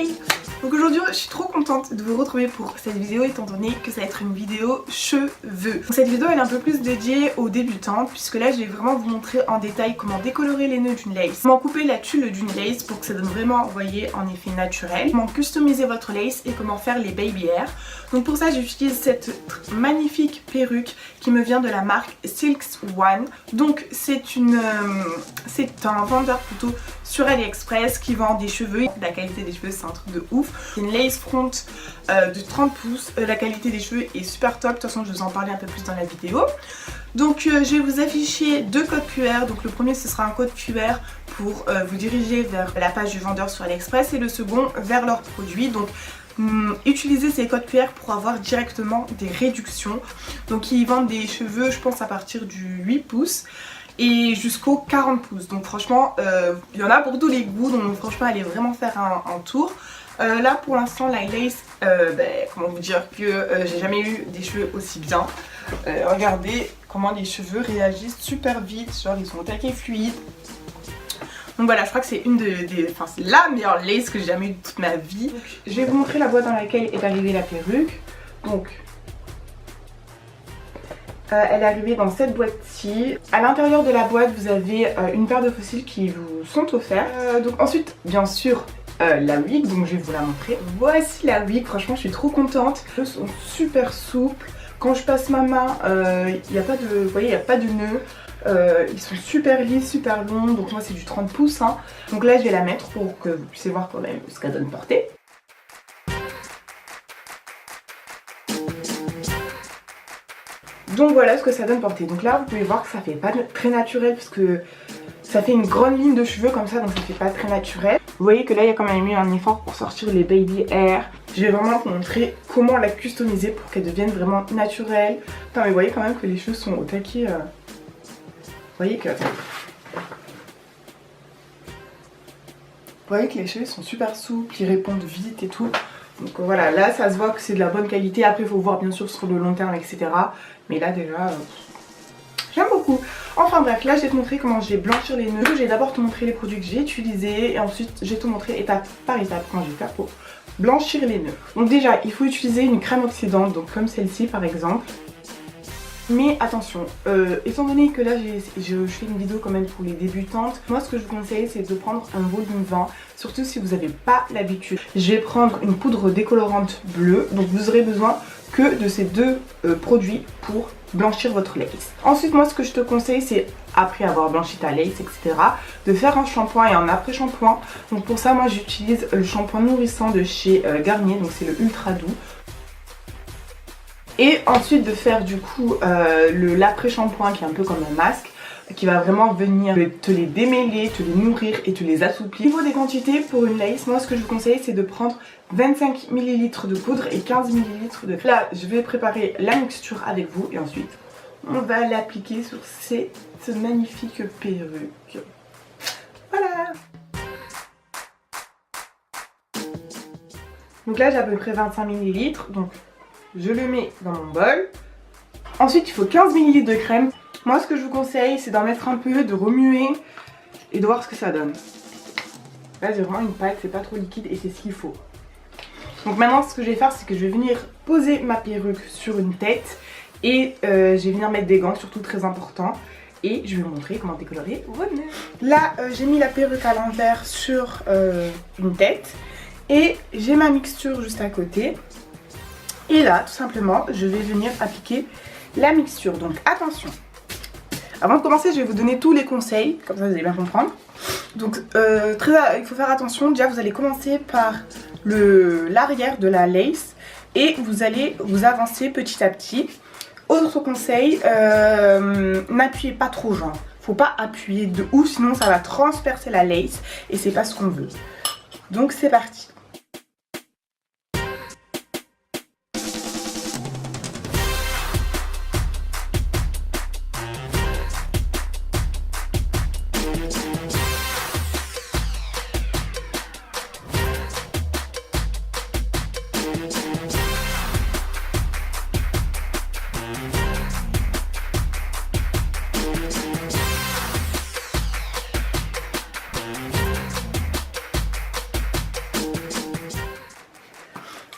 Hey! Donc aujourd'hui je suis trop contente de vous retrouver pour cette vidéo étant donné que ça va être une vidéo cheveux. Donc cette vidéo elle est un peu plus dédiée aux débutantes puisque là je vais vraiment vous montrer en détail comment décolorer les nœuds d'une lace, comment couper la tulle d'une lace pour que ça donne vraiment, vous voyez, un effet naturel, comment customiser votre lace et comment faire les baby hair. Donc pour ça j'utilise cette magnifique perruque qui me vient de la marque Silks One. Donc c'est un vendeur plutôt sur AliExpress qui vend des cheveux. La qualité des cheveux c'est un truc de ouf. C'est une lace front de 30 pouces. La qualité des cheveux est super top. De toute façon je vous en parlais un peu plus dans la vidéo. Donc je vais vous afficher deux codes QR. Donc le premier ce sera un code QR pour vous diriger vers la page du vendeur sur AliExpress et le second vers leurs produits. Donc utilisez ces codes QR pour avoir directement des réductions. Donc ils vendent des cheveux je pense à partir du 8 pouces et jusqu'aux 40 pouces. Donc franchement il y en a pour tous les goûts. Donc franchement allez vraiment faire un tour. Là pour l'instant la lace, comment vous dire que j'ai jamais eu des cheveux aussi bien. Regardez comment les cheveux réagissent super vite, genre ils sont au taquet fluide. Donc voilà, je crois que c'est c'est la meilleure lace que j'ai jamais eue de toute ma vie. Donc, je vais vous montrer la boîte dans laquelle est arrivée la perruque. Donc elle est arrivée dans cette boîte-ci. À l'intérieur de la boîte vous avez une paire de fossiles qui vous sont offerts. Donc ensuite bien sûr la wig, donc je vais vous la montrer. Voici la wig, franchement je suis trop contente. Les cheveux sont super souples. Quand je passe ma main, il n'y a pas de, vous voyez, il n'y a pas de nœud. Ils sont super lisses, super longs. Donc moi c'est du 30 pouces. Hein. Donc là je vais la mettre pour que vous puissiez voir quand même ce qu'elle donne portée. Donc voilà ce que ça donne portée. Donc là vous pouvez voir que ça fait pas très naturel parce que ça fait une grande ligne de cheveux comme ça, donc ça fait pas très naturel. Vous voyez que là il y a quand même eu un effort pour sortir les baby hair. Je vais vraiment vous montrer comment la customiser pour qu'elle devienne vraiment naturelle. Putain mais vous voyez quand même que les cheveux sont au taquet. Vous voyez que les cheveux sont super souples, ils répondent vite et tout. Donc voilà, là ça se voit que c'est de la bonne qualité. Après il faut voir bien sûr sur le long terme etc. Mais là déjà j'aime beaucoup. Enfin bref, là je vais te montrer comment je vais blanchir les nœuds. Je vais d'abord te montrer les produits que j'ai utilisés et ensuite je vais te montrer étape par étape comment je vais faire pour blanchir les nœuds. Donc déjà il faut utiliser une crème oxydante, donc comme celle-ci par exemple. Mais attention, étant donné que là je fais une vidéo quand même pour les débutantes, moi ce que je vous conseille c'est de prendre un volume 20, surtout si vous n'avez pas l'habitude. Je vais prendre une poudre décolorante bleue, donc vous aurez besoin que de ces deux produits pour blanchir votre lace. Ensuite moi ce que je te conseille c'est, après avoir blanchi ta lace etc, de faire un shampoing et un après shampoing. Donc pour ça moi j'utilise le shampoing nourrissant de chez Garnier, donc c'est le ultra doux. Et ensuite de faire du coup l'après shampoing qui est un peu comme un masque, qui va vraiment venir te les démêler, te les nourrir et te les assouplir. Au niveau des quantités pour une lace, moi ce que je vous conseille c'est de prendre 25 ml de poudre et 15 ml de crème. Là je vais préparer la mixture avec vous et ensuite on va l'appliquer sur cette magnifique perruque. Voilà. Donc là j'ai à peu près 25 ml, donc je le mets dans mon bol. Ensuite il faut 15 ml de crème. Moi ce que je vous conseille c'est d'en mettre un peu, de remuer et de voir ce que ça donne. Là j'ai vraiment une pâte, c'est pas trop liquide et c'est ce qu'il faut. Donc maintenant ce que je vais faire c'est que je vais venir poser ma perruque sur une tête. Et je vais venir mettre des gants, surtout très important. Et je vais vous montrer comment décolorer vos nœuds. Là j'ai mis la perruque à l'envers sur une tête. Et j'ai ma mixture juste à côté. Et là, tout simplement, je vais venir appliquer la mixture. Donc attention. Avant de commencer, je vais vous donner tous les conseils, comme ça vous allez bien comprendre. Donc il faut faire attention. Déjà, vous allez commencer par l'arrière de la lace et vous allez vous avancer petit à petit. Autre conseil, n'appuyez pas trop genre. Faut pas appuyer de ouf, sinon ça va transpercer la lace et c'est pas ce qu'on veut. Donc c'est parti.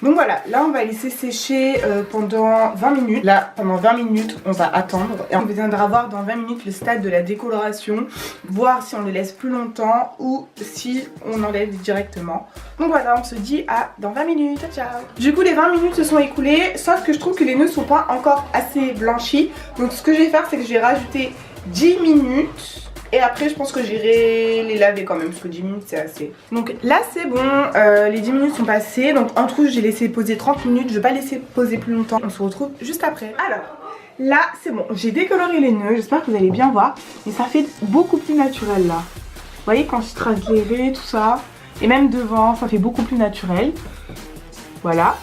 Donc voilà, là on va laisser sécher pendant 20 minutes. Là, pendant 20 minutes, on va attendre. Et on viendra voir dans 20 minutes le stade de la décoloration. Voir si on le laisse plus longtemps ou si on enlève directement. Donc voilà, on se dit à dans 20 minutes. Ciao, ciao. Du coup, les 20 minutes se sont écoulées. Sauf que je trouve que les nœuds sont pas encore assez blanchis. Donc ce que je vais faire, c'est que je vais rajouter 10 minutes. Et après je pense que j'irai les laver quand même parce que 10 minutes c'est assez. Donc là c'est bon, les 10 minutes sont passées. Donc en tout j'ai laissé poser 30 minutes, je vais pas laisser poser plus longtemps. On se retrouve juste après. Alors là c'est bon, j'ai décoloré les nœuds, j'espère que vous allez bien voir. Mais ça fait beaucoup plus naturel là. Vous voyez quand je trace les raies, tout ça. Et même devant ça fait beaucoup plus naturel. Voilà.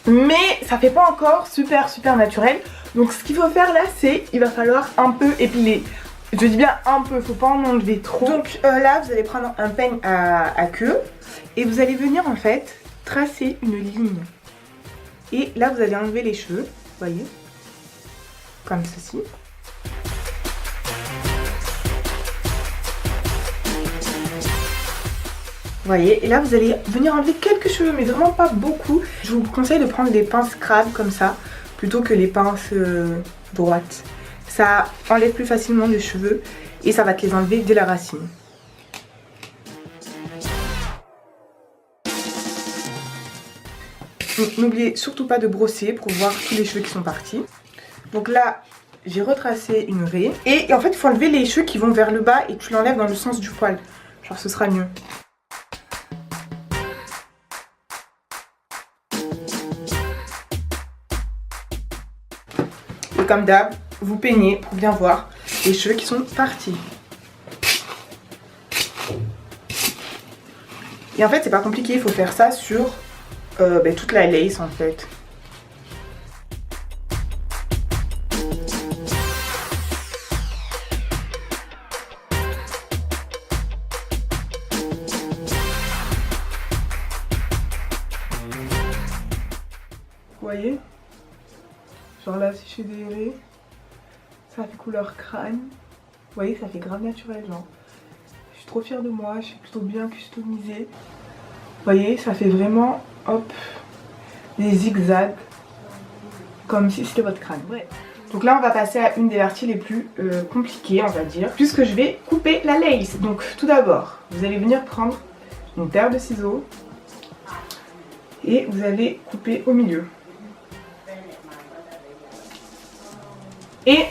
Mais ça fait pas encore super naturel. Donc ce qu'il faut faire là c'est, il va falloir un peu épiler. Je dis bien un peu, faut pas en enlever trop. Donc là vous allez prendre un peigne à queue et vous allez venir en fait tracer une ligne. Et là vous allez enlever les cheveux, voyez, comme ceci. Vous voyez, et là vous allez venir enlever quelques cheveux, mais vraiment pas beaucoup. Je vous conseille de prendre des pinces crabes comme ça, plutôt que les pinces droites. Ça enlève plus facilement les cheveux et ça va te les enlever dès la racine. N'oubliez surtout pas de brosser pour voir tous les cheveux qui sont partis. Donc là, j'ai retracé une raie. Et en fait, il faut enlever les cheveux qui vont vers le bas et tu l'enlèves dans le sens du poil. Genre, ce sera mieux. Et comme d'hab, vous peignez pour bien voir les cheveux qui sont partis. Et en fait c'est pas compliqué, il faut faire ça sur toute la lace en fait. Vous voyez? Genre là si je fais des raies, ça fait couleur crâne. Vous voyez, ça fait grave naturel genre. Je suis trop fière de moi, je suis plutôt bien customisée. Vous voyez, ça fait vraiment, hop, des zigzags. Comme si c'était votre crâne. Ouais. Donc là on va passer à une des parties les plus compliquées on va dire. Puisque je vais couper la lace. Donc tout d'abord, vous allez venir prendre une paire de ciseaux. Et vous allez couper au milieu. Et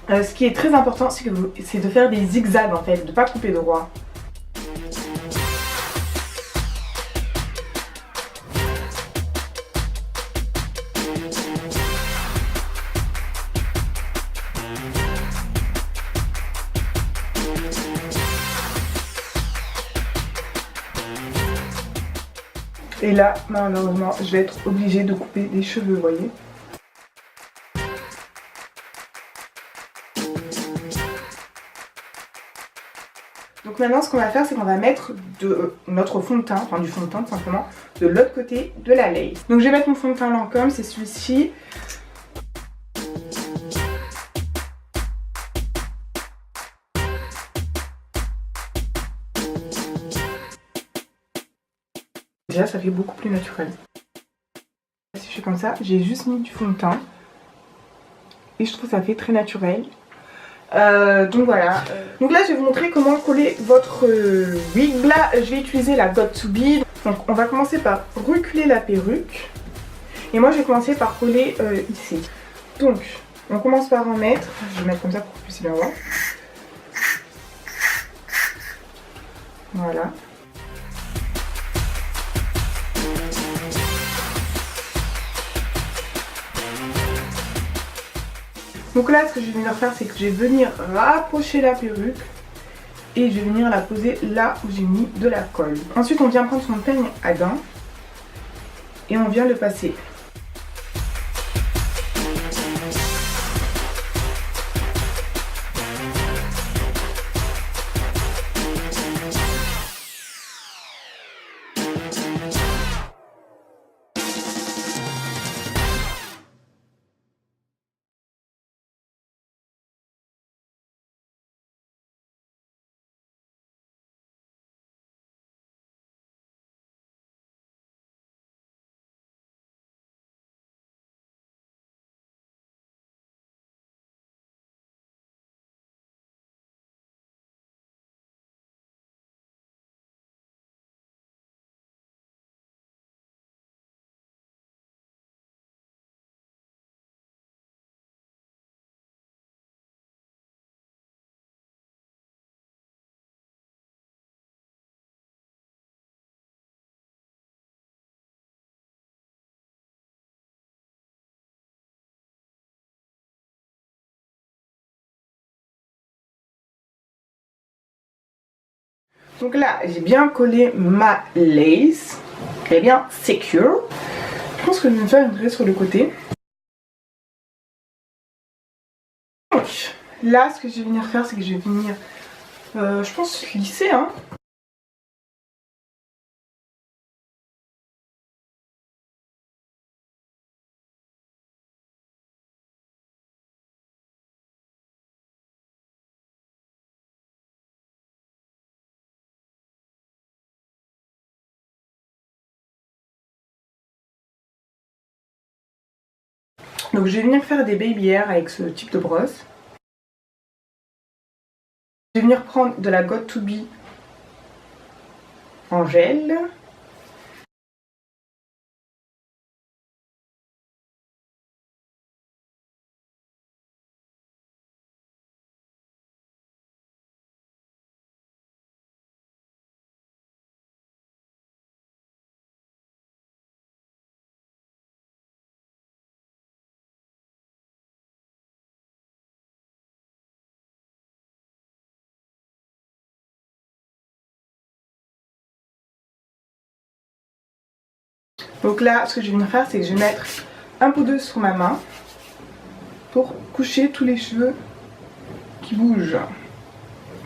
ce qui est très important, c'est de faire des zigzags en fait, de ne pas couper droit. Et là, malheureusement, je vais être obligée de couper des cheveux, vous voyez. Donc maintenant ce qu'on va faire c'est qu'on va mettre de notre fond de teint, enfin du fond de teint tout simplement, de l'autre côté de la lace. Donc je vais mettre mon fond de teint Lancôme, c'est celui-ci. Déjà ça fait beaucoup plus naturel. Si je fais comme ça, j'ai juste mis du fond de teint. Et je trouve que ça fait très naturel. Donc voilà. Donc là je vais vous montrer comment coller votre wig. Là je vais utiliser la Got To Be. Donc on va commencer par reculer la perruque. Et moi je vais commencer par coller ici. Donc on commence par en mettre. Je vais mettre comme ça pour que vous puissiez bien voir. Voilà. Donc là, ce que je vais venir faire, c'est que je vais venir rapprocher la perruque et je vais venir la poser là où j'ai mis de la colle. Ensuite, on vient prendre son peigne à dents et on vient le passer Donc là, j'ai bien collé ma lace. Elle est bien secure. Je pense que je vais me faire une tresse sur le côté. Donc là, ce que je vais venir faire, c'est que je vais venir, je pense, lisser, hein. Donc je vais venir faire des baby hairs avec ce type de brosse. Je vais venir prendre de la Got2b en gel. Donc là, ce que je vais venir faire, c'est que je vais mettre un poudre sur ma main pour coucher tous les cheveux qui bougent,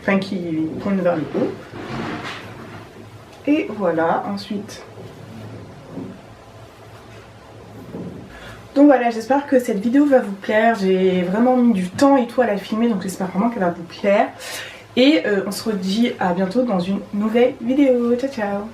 enfin qui pointent vers le haut. Et voilà, ensuite. Donc voilà, j'espère que cette vidéo va vous plaire. J'ai vraiment mis du temps et tout à la filmer, donc j'espère vraiment qu'elle va vous plaire. Et on se redit à bientôt dans une nouvelle vidéo. Ciao ciao.